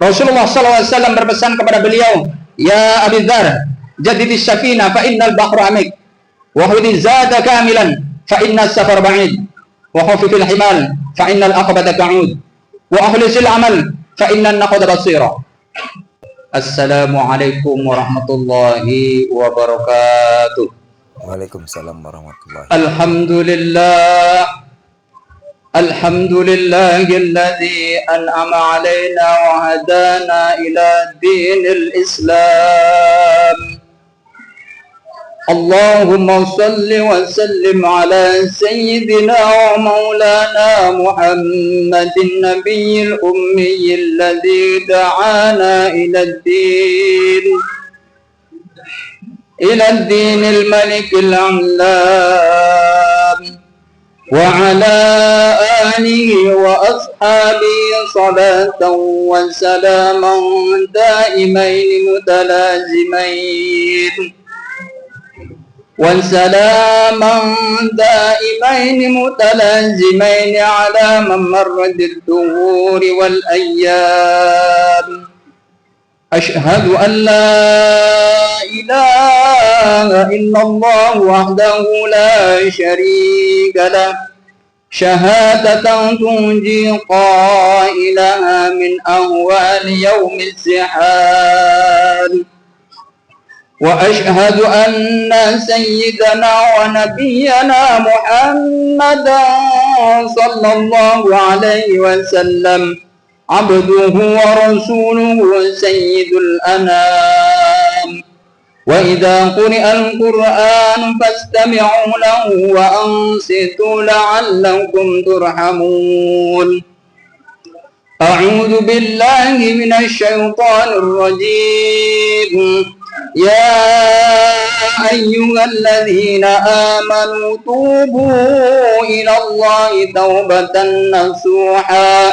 Rasulullah SAW berpesan kepada beliau, "Ya Abi Dzar, jaddidis safinah fa innal bahra amik, wa khudhiz zada kamilan fa innas safar ba'id, wa khafifil himal fa innal aqabata ta'ud, wa akhlisil amal fa innan naqada basira." Assalamualaikum warahmatullahi wabarakatuh. Waalaikumsalam warahmatullahi. Alhamdulillah. Alhamdulillahilladzi an'ama alaina wa hadana ila dinil Islam. Allahumma salli wa sallim ala sayyidina wa maulana Muhammadin nabiyil ummiyil ladzi da'ana ila ad-din dinil malikil a'lam wa ala alihi wa ashabihi salatan wa salaman daimain mutalazimain ala man marradid duhuri wal ayyam. Ashhadu an la ilaha illallah wahdahu la syarika lah, syahadatan tunji qailaha min ahwal yawmil zihal. Wa ashhadu anna sayyidana wa nabiyyana Muhammadan sallallahu alaihi wasallam abduhu wa rasuluhu sayyidul anam. Wa idza quri'al Qur'an fastami'u lahu wa ansitu la'allakum turhamun. A'udzu billahi minasy syaithanir rajim. Ya ayyuhalladzina amanu tubu ilallahi taubatan nasuha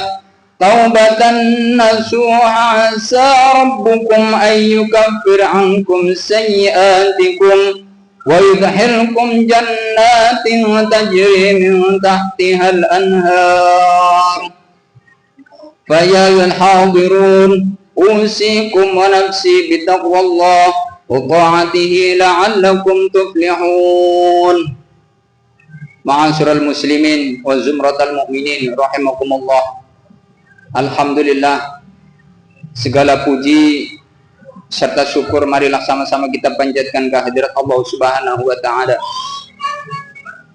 asa rabbukum an yukaffir ankum sayyi'atikum wa yudkhilkum jannatin tajri min tahtiha al-anhar. Fa ya ayyuhal hadirun usikum wa nafsi bitaqwallah wa ta'atihi la'allakum tuflihun. Ma'asyiral muslimin wa zumratal mu'minin rahimakumullah. Alhamdulillah, segala puji serta syukur marilah sama-sama kita panjatkan kehadirat Allah Subhanahu wa taala.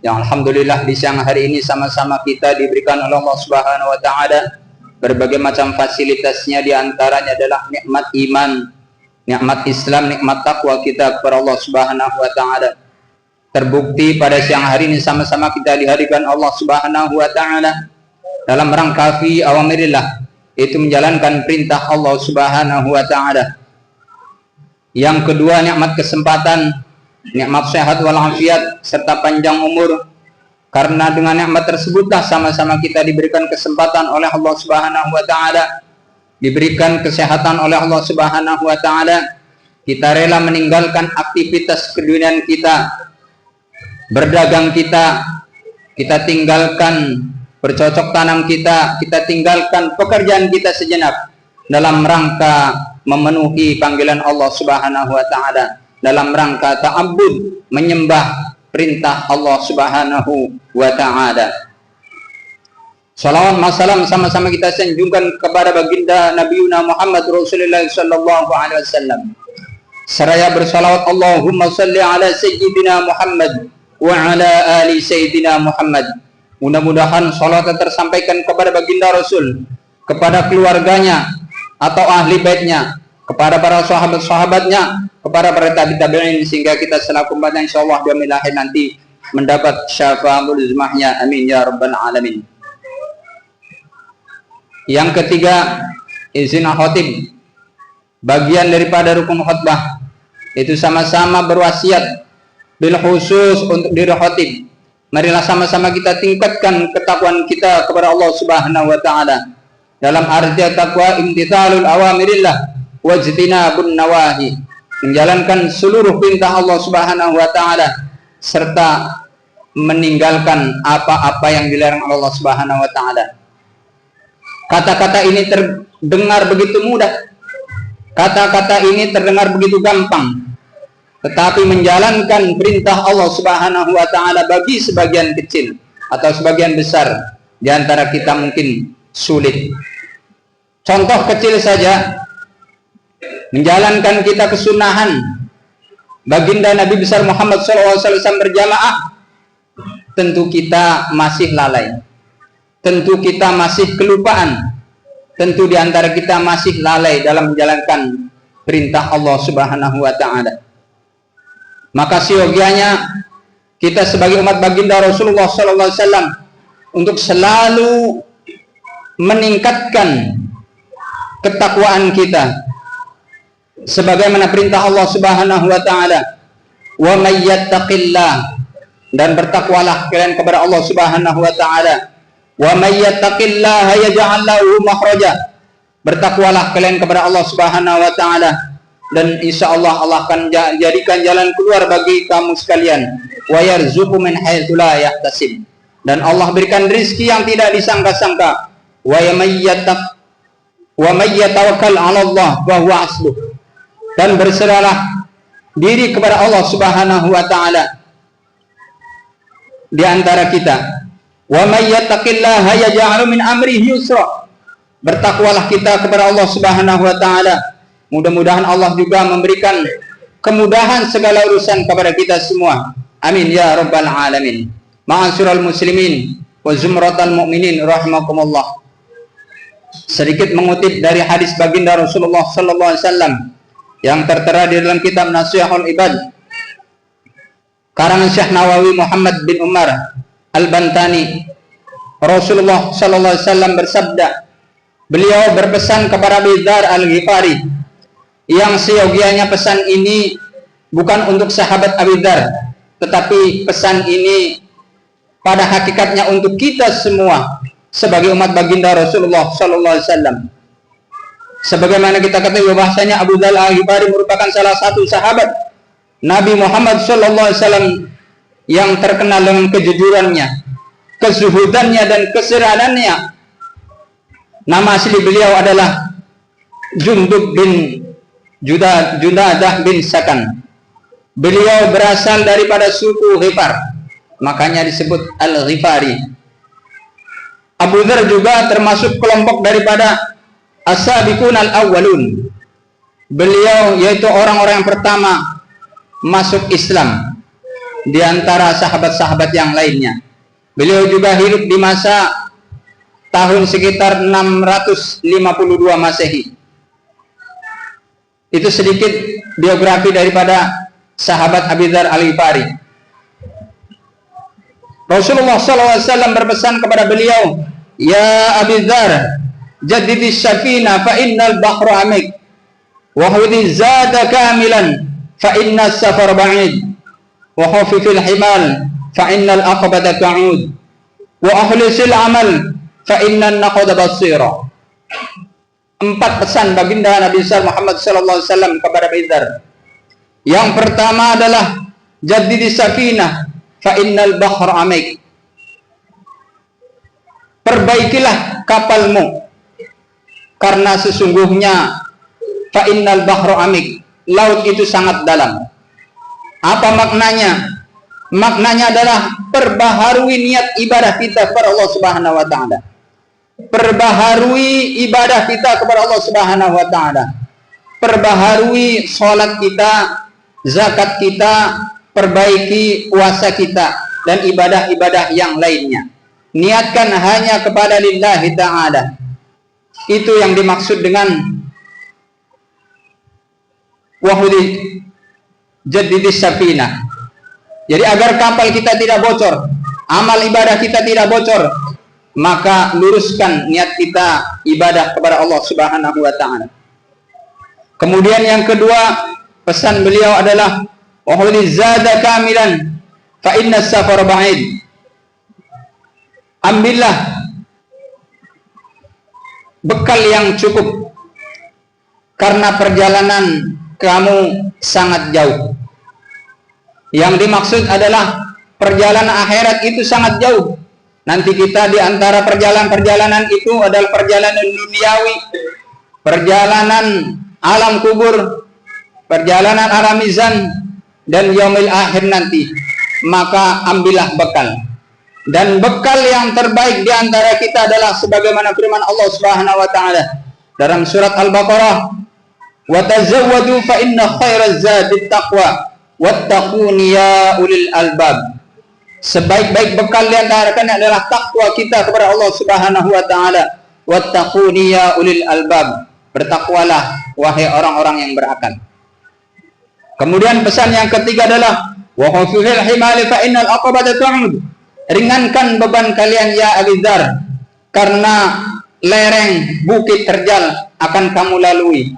Yang alhamdulillah di siang hari ini sama-sama kita diberikan oleh Allah Subhanahu wa taala berbagai macam fasilitasnya, di antaranya adalah nikmat iman, nikmat Islam, nikmat takwa kita kepada Allah Subhanahu wa taala. Terbukti pada siang hari ini sama-sama kita dihadirkan Allah Subhanahu wa taala dalam rangka fi awamirillah, itu menjalankan perintah Allah Subhanahu wa taala. Yang kedua, nikmat kesempatan, nikmat sehat walafiat serta panjang umur. Karena dengan nikmat tersebutlah sama-sama kita diberikan kesempatan oleh Allah Subhanahu wa taala, diberikan kesehatan oleh Allah Subhanahu wa taala. Kita rela meninggalkan aktivitas keduniaan kita, berdagang kita tinggalkan bercocok tanam kita tinggalkan pekerjaan kita sejenak dalam rangka memenuhi panggilan Allah Subhanahu wa taala, dalam rangka ta'abbud, menyembah perintah Allah Subhanahu wa taala. Salawat masalam sama-sama kita sanjungkan kepada baginda Nabiuna Muhammad Rasulullah sallallahu alaihi wasallam. Seraya bersalawat, Allahumma salli ala sayyidina Muhammad wa ala ali sayyidina Muhammad. Mudah-mudahan salat tersampaikan kepada baginda Rasul, kepada keluarganya atau ahli baitnya, kepada para sahabat-sahabatnya, kepada para tabi'in, sehingga kita selaku umatnya insyaallah di yaumil akhir nanti mendapat syafa'atul uzmahnya. Amin ya rabbal alamin. Yang ketiga, izin khotib, bagian daripada rukun khutbah, itu sama-sama berwasiat bil khusus untuk diri khotib. Marilah sama-sama kita tingkatkan ketakwaan kita kepada Allah Subhanahu wa taala. Dalam arti takwa imtithalul awamirillah wajtinabun nawahi, menjalankan seluruh perintah Allah Subhanahu wa taala serta meninggalkan apa-apa yang dilarang Allah Subhanahu wa taala. Kata-kata ini dengar begitu mudah. Kata-kata ini terdengar begitu gampang. Tetapi menjalankan perintah Allah Subhanahu wa taala bagi sebagian kecil atau sebagian besar di antara kita mungkin sulit. Contoh kecil saja, menjalankan kita kesunahan baginda Nabi besar Muhammad SAW berjamaah, tentu kita masih lalai, tentu kita masih kelupaan, tentu di antara kita masih lalai dalam menjalankan perintah Allah Subhanahu wa taala. Maka siogianya kita sebagai umat baginda Rasulullah SAW untuk selalu meningkatkan ketakwaan kita, sebagaimana perintah Allah Subhanahu wa taala, wa may yattaqillah, dan bertakwalah kalian kepada Allah Subhanahu wa taala. Wa may yattaqillaha yaj'al lahu makhraja, bertakwalah kalian kepada Allah Subhanahu wa taala, dan insyaallah Allah akan jadikan jalan keluar bagi kamu sekalian. Wa yarzuqu min haitsu la yahtasib, dan Allah berikan rezeki yang tidak disangka-sangka. Wa may yatawakkal 'ala Allah wa huwa hasbuh, dan berserahlah diri kepada Allah Subhanahu wa taala di antara kita. Wa may yattaqillaha yaj'al min amrihi yusra, bertakwalah kita kepada Allah Subhanahu wa taala. Mudah-mudahan Allah juga memberikan kemudahan segala urusan kepada kita semua. Amin ya rabbal alamin. Ma'asyiral muslimin wa zumratal mu'minin rahimakumullah. Sedikit mengutip dari hadis baginda Rasulullah sallallahu alaihi wasallam yang tertera di dalam kitab Nasihul Ibad karangan Syekh Nawawi Muhammad bin Umar Al-Bantani. Rasulullah sallallahu alaihi wasallam bersabda, beliau berpesan kepada Abu Dzar Al-Ghifari, yang seyogianya pesan ini bukan untuk sahabat Abu Dzar, tetapi pesan ini pada hakikatnya untuk kita semua sebagai umat baginda Rasulullah sallallahu alaihi wasallam. Sebagaimana kita ketahui bahwasanya Abu Dzar Al-Ghifari merupakan salah satu sahabat Nabi Muhammad sallallahu alaihi wasallam yang terkenal dengan kejujurannya, kezuhudannya, dan keserahannya. Nama asli beliau adalah Jundub bin Junadah bin Sakan. Beliau berasal daripada suku Ghifar, makanya disebut Al-Ghifari. Abu Dzar juga termasuk kelompok daripada As-Sabiqun Al-Awwalun. Beliau yaitu orang-orang yang pertama masuk Islam di antara sahabat-sahabat yang lainnya. Beliau juga hidup di masa tahun sekitar 652 Masehi. Itu sedikit biografi daripada sahabat Abu Dzar Al-Ghifari. Rasulullah SAW berpesan kepada beliau, ya Abu Dzar, jaddidis safina fa innal bahra amik, wa khudhiz zada kamilan fa inna safar ba'id, wa khafifil himal fa innal aqbata ta'ud, wa akhlisil amal fa innan naqada basira. 4 pesan baginda Nabi Muhammad SAW kepada Abu Dzar. Yang pertama adalah jaddidis safinah fa innal bahra amik, perbaikilah kapalmu karena sesungguhnya fa innal bahra amik, laut itu sangat dalam. Apa maknanya? Maknanya adalah perbaharui niat ibadah kita kepada Allah Subhanahu wa taala. Perbaharui ibadah kita kepada Allah Subhanahu wa taala. Perbaharui salat kita, zakat kita, perbaiki puasa kita, dan ibadah-ibadah yang lainnya. Niatkan hanya kepada lillahi ta'ala. Itu yang dimaksud dengan wahudi jaddidis safinah. Jadi agar kapal kita tidak bocor, amal ibadah kita tidak bocor, maka luruskan niat kita ibadah kepada Allah Subhanahu wa ta'ala. Kemudian yang kedua, pesan beliau adalah wahudi zada kamilan fa inna safar ba'id. Ambillah bekal yang cukup karena perjalanan kamu sangat jauh. Yang dimaksud adalah perjalanan akhirat itu sangat jauh. Nanti kita di antara perjalanan itu adalah perjalanan duniawi, perjalanan alam kubur, perjalanan alam mizan, dan yaumil akhir nanti, maka ambillah bekal. Dan bekal yang terbaik di antara kita adalah sebagaimana firman Allah Subhanahu wa taala dalam surat Al-Baqarah, "Wa tazawwadu fa inna khairaz zadit taqwa wattaquni ya ulil albab." Sebaik-baik bekal di antara kalian adalah takwa kita kepada Allah Subhanahu wa taala. Wattaquni ya ulil albab. Bertakwalah wahai orang-orang yang berakal. Kemudian pesan yang ketiga adalah wa khufifil himali fa innal aqabata ta'ud. Ringankan beban kalian ya Abi Dzar, karena lereng bukit terjal akan kamu lalui.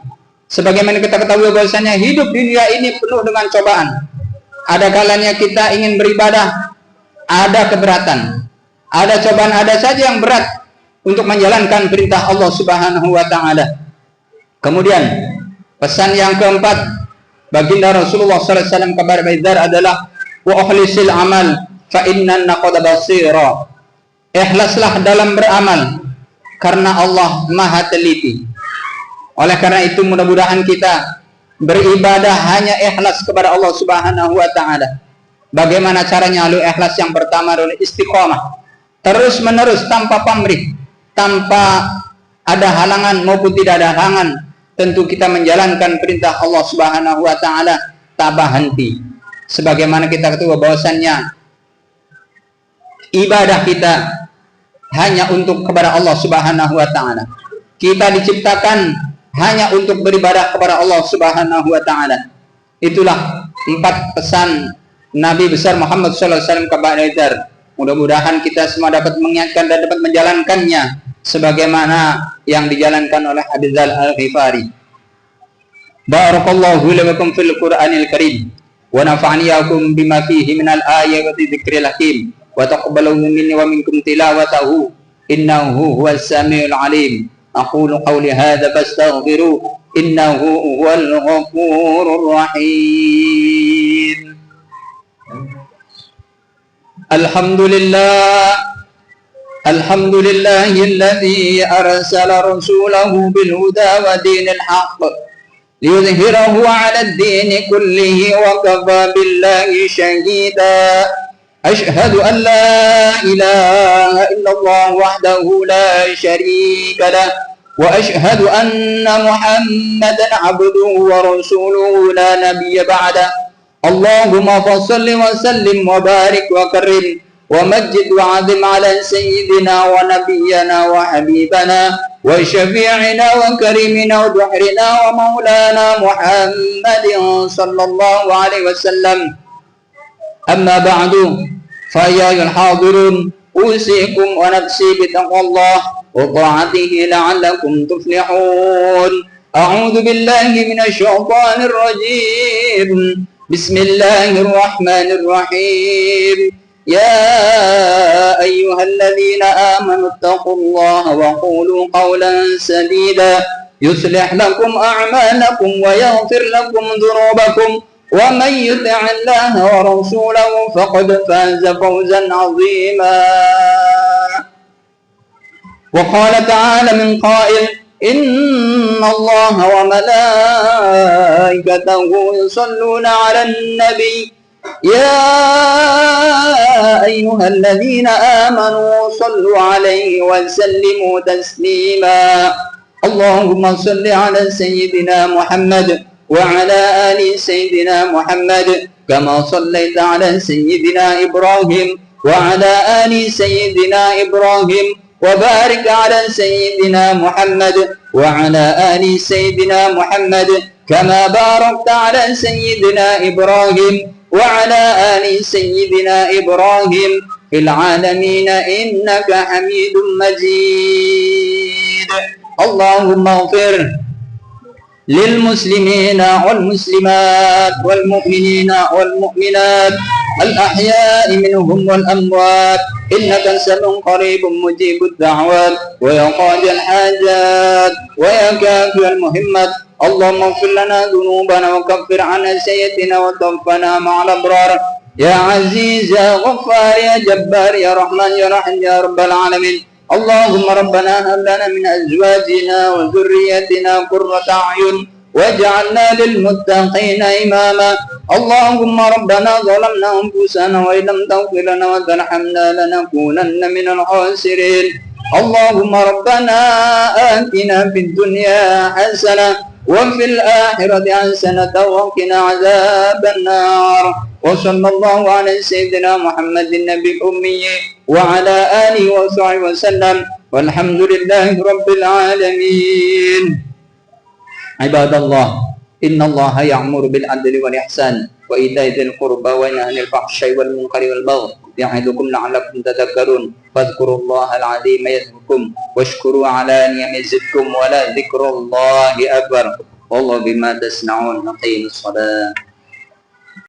Sebagaimana kita ketahui bahwasanya hidup dunia ini penuh dengan cobaan. Ada kalanya kita ingin beribadah, ada keberatan, ada cobaan, ada saja yang berat untuk menjalankan perintah Allah Subhanahu wa taala. Kemudian pesan yang keempat baginda Rasulullah SAW kepada Abi Dzar adalah wa akhlisil amal fa innan naqad basira. Ikhlaslah dalam beramal karena Allah Maha teliti. Oleh karena itu mudah-mudahan kita beribadah hanya ikhlas kepada Allah Subhanahu wa taala. Bagaimana caranya? Lalu ikhlas yang pertama adalah istiqomah. Terus menerus tanpa pamrih, tanpa ada halangan maupun tidak ada halangan, tentu kita menjalankan perintah Allah Subhanahu wa taala tak berhenti. Sebagaimana kita ketahui bahwasannya ibadah kita hanya untuk kepada Allah Subhanahu wa taala. Kita diciptakan hanya untuk beribadah kepada Allah Subhanahu wa taala. Itulah 4 pesan Nabi besar Muhammad sallallahu alaihi wasallam kepada Abi Dzar. Mudah-mudahan kita semua dapat mengingatkan dan dapat menjalankannya sebagaimana yang dijalankan oleh Abi Dzar Al-Ghifari. Barakallahu lakum fil Qur'anil Karim wa nafa'ani yakum bima fihi minal ayati dzikril hakim. وتقبلوا مني ومنكم تلاوته إنه هو السميع العليم. أقول قولي هذا فاستغفروه إنه هو الغفور الرحيم. الحمد لله الذي أرسل رسوله بالهدى ودين الحق ليظهره على الدين كله وكفى بالله شهيدا. أشهد أن لا إله إلا الله وحده لا شريك له وأشهد أن محمدا عبده ورسوله لا نبي بعده. اللهم فصل وسلم وبارك وكرم ومجد وعظم على سيدنا ونبينا وحبيبنا وشفيعنا وكريمنا ودحرنا ومولانا محمد صلى الله عليه وسلم. أما بعد فيا أيها الحاضرون أوصيكم ونفسي بتقوى الله وطاعته لعلكم تفلحون. أعوذ بالله من الشيطان الرجيم. بسم الله الرحمن الرحيم. يا أيها الذين آمنوا اتقوا الله وقولوا قولا سديدا يصلح لكم أعمالكم ويغفر لكم ذنوبكم ومن يطع الله ورسوله فقد فاز فوزا عظيما. وقال تعالى من قائل إن الله وملائكته يصلون على النبي يا أيها الذين آمنوا صلوا عليه وسلموا تسليما. اللهم صل على سيدنا محمد وعلى آل سيدنا محمد كما صليت على سيدنا إبراهيم وعلى آل سيدنا إبراهيم وبارك على سيدنا محمد وعلى آل سيدنا محمد كما باركت على سيدنا إبراهيم وعلى آل سيدنا إبراهيم في العالمين إنك حميد مجيد. اللهم اغفر للمسلمين والمسلمات والمؤمنين والمؤمنات الأحياء منهم والأموات إنك سميع قريب مجيب الدعوات ويا قاضي الحاجات ويا كافي المهمات. اللهم اغفر لنا ذنوبنا وكفر عنا سيئاتنا وتوفنا مع الأبرار. يا عزيز يا غفار يا جبار يا رحمن يا رحيم يا رب العالمين. اللهم ربنا هب لنا من أزواجنا وذريتنا قرة أعين واجعلنا للمتقين إماما. اللهم ربنا ظلمنا أنفسنا وإن لم تغفر لنا وترحمنا لنكونن من الخاسرين. اللهم ربنا آتنا في الدنيا حسنة وفي الآخرة حسنة وقنا عذاب النار. وصلى الله على سيدنا محمد النبي الأمي وعلى آله وصحبه وسلم والحمد لله رب العالمين. عباد الله، إن الله يأمر بالعدل والإحسان وإيتاء ذي القربى وينهى عن الفحشاء والمنكر والبغي يعظكم لعلكم تذكرون. فاذكروا الله العظيم يذكركم واشكروا على نعمه يزدكم ولذكر الله أكبر. والله بما تصنعون. أقيموا الصلاة.